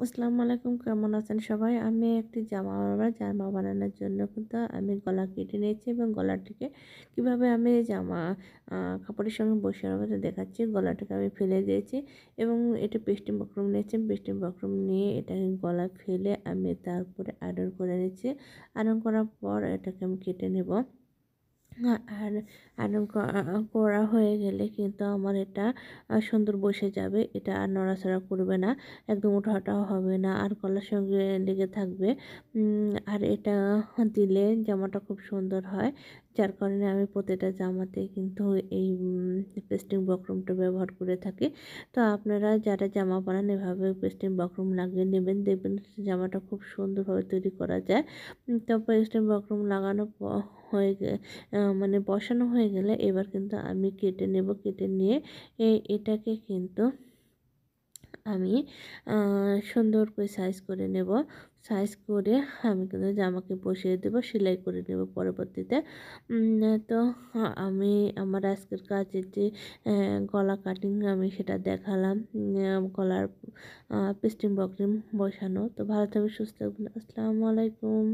আসসালামু আলাইকুম, কেমন আছেন সবাই? আমি একটি জামা বানানোর জন্য কিন্তু আমি গলা কেটে নিয়েছি এবং গলাটিকে কিভাবে আমি জামা আ কাপড়ের সঙ্গে বসিয়ে নেবো তা দেখাচ্ছি। গলাটাকে আমি ফেলে দিয়েছি এবং এটা পেস্টিং বক্রম নিয়েছি। পেস্টিং বক্রম নিয়ে এটাকে গলায় ফেলে আমি তারপরে আয়রন করে নিচ্ছি। আয়রন করার পর এটাকে আমি কেটে নেব। আর আয়রন করা হয়ে গেলে কিন্তু আমার এটা সুন্দর বসে যাবে। এটা আর নড়াচড়া করবে না। একদম ওঠাটাও হবে না। আর গলার সঙ্গে লেগে থাকবে। আর এটা দিলে জামাটা খুব সুন্দর হয়। যার কারণে আমি প্রতিটা জামাতেই কিন্তু এই পেস্টিং বক্রমটা ব্যবহার করে থাকি। তো আপনারা যারা জামা বানান এভাবে পেস্টিং বক্রম লাগিয়ে নেবেন। দেখবেন জামাটা খুব সুন্দরভাবে তৈরি করা যায়। তো পেস্টিং বক্রম লাগানো হয়ে গে মানে বসানো হয়ে গেলে এবার কিন্তু আমি কেটে নেব। কেটে নিয়ে এটাকে কিন্তু আমি সুন্দর করে সাইজ করে নেব। সাইজ করে আমি কিন্তু জামাকে বসিয়ে দেব, সেলাই করে নেব পরবর্তীতে। তো আমি আমার আজকের কাজের যে গলা কাটিং আমি সেটা দেখালাম। গলার পেস্টিং বক্রম বসানো। তো ভালো থাকবেন, সুস্থ থাকবেন। আসসালামু আলাইকুম।